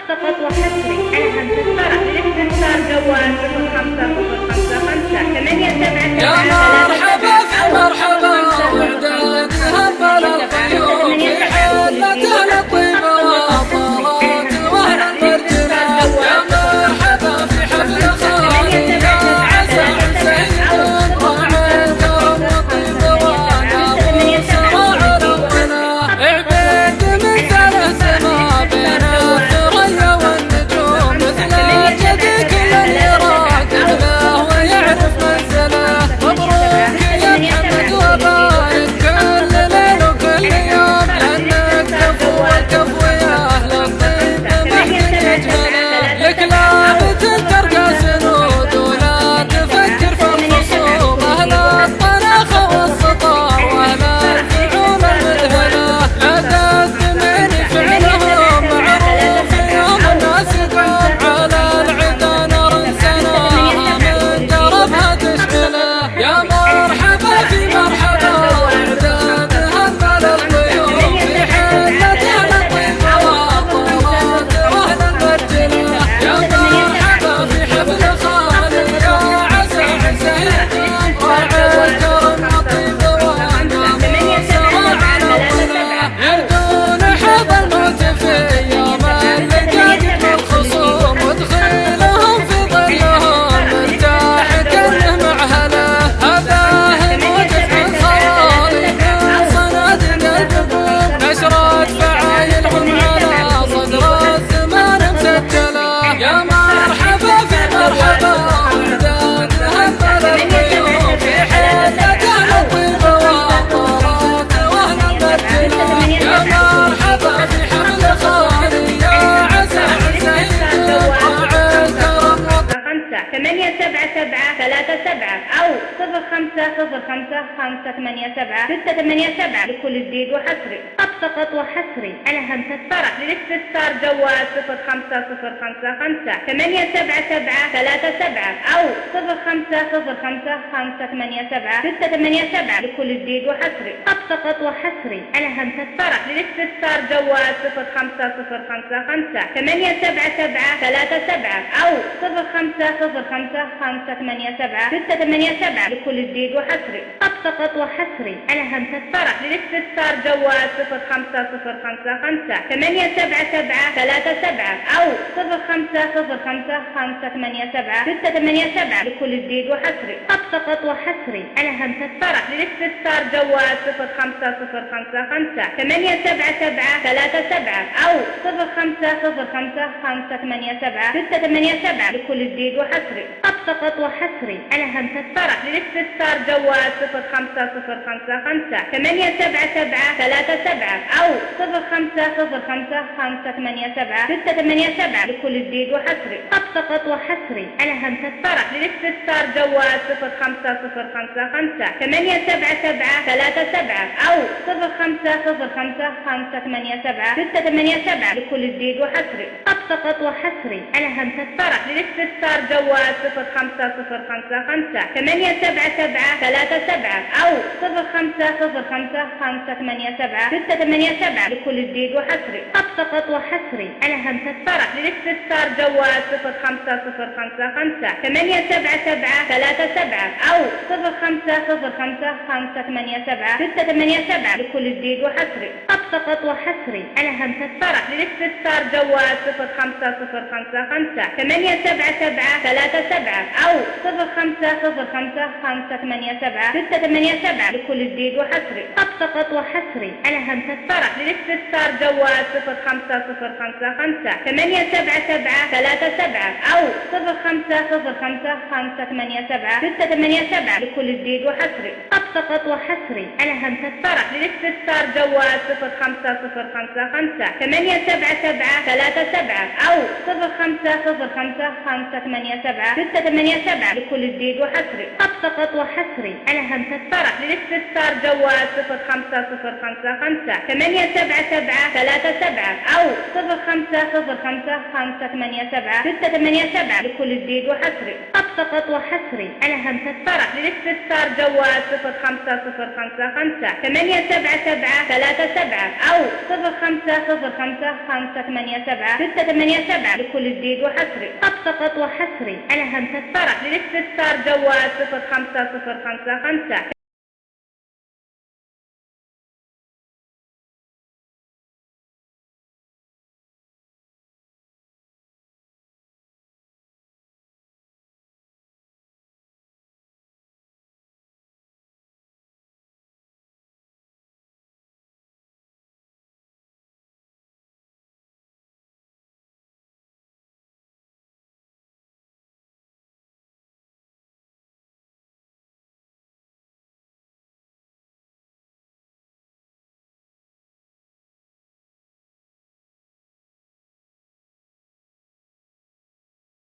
فقط وحصري على همسة فرح للاستفسار جوال 0505 يا مرحبا في مرحبا وعداد هبل القيوم في حلتنا الطيبة وطلات واهل المرجلة. يا مرحبا في حفل خالي يا عسى سيد وعندهم الطيبة ونابوس راعى ربنا. عبيد من ثلاث سما بين الثريا والنجوم مثل جدي كل العراق له ويعرف منزله. مبروك يا محمد وبارك كل ليل وكل يوم لأنك كفو والكفو يا أهل الطيب محمد يجمله. لك لابد ترقى سنود ولا تفكر في الخصوم أهل الطناخة والسطا وأهل الفعول المذهلة. لا تستمر فعلهم معروف يوم الناس يقوم على العدا نار سناها من دربها تشمله. يا مرحبا في مرحبا وعداد هبل القيوم في حلتنا الطيبة وطلات واهل المرجلة. يا مرحبا في حفل خالي يا عسى سيد راعى الكرم الطيبة وناموس راعى ربنا. يردون حظ الموت في يوم اللقاء بالخصوم وادخلهم في ظلهم مرتاح كانه معهله. هذا موجة الخوالي من صناديق القلوب نشرت فعايلهم على صدر الزمان مسجله. يا مرحبا في مرحبا وعداد هبل القيوم في حلتنا الطيبة وطلات واهل المرجلة. يا مرحبا في حفل خالي يا عسى سيد راعى الكرم 877 أو 0505 لكل جديد وحصري. فقط وحصري على همسة فرح للاستفسار جوال 0505 أو 0505 لكل جديد وحصري. فقط وحصري على همسة فرح للاستفسار جوال 0505 أو 0505 لكل جديد وحصري. فقط وحصري على همسة فرح للاستفسار جوال 0505 أو 0505 لكل جديد وحصري. فقط وحصري على همسة فرح للاستفسار جوال 0505 أو 0505 لكل جديد وحصري. فقط وحصري على همسة فرح للاستفسار جوال 0505 أو 0505 لكل جديد وحصري. فقط وحصري على همسة فرح للاستفسار جوال 0505 أو 0505 لكل جديد وحصري. فقط وحصري على همسة فرح للاستفسار جوال 0505 أو 0505 لكل جديد وحصري. فقط وحصري على همسة فرح للاستفسار جوال 0505 أو 0505 لكل جديد وحصري. فقط وحصري على همسة فرح للاستفسار جوال 0505 أو 0505 لكل جديد وحصري. فقط وحصري على همسة فرح للاستفسار جوال 0505 أو 0505 لكل جديد وحصري. فقط وحصري على همسة فرح للاستفسار جوال 0505 أو 0505 لكل جديد وحصري. فقط وحصري على همسة فرح للاستفسار جوال 0505 أو 0505 لكل جديد وحصري. فقط وحصري على همسة فرح. للاستفسار جوال 05055 877 أو 0505587 لكل جديد وحصري. فقط وحصري على همسة فرح. للاستفسار جوال 05055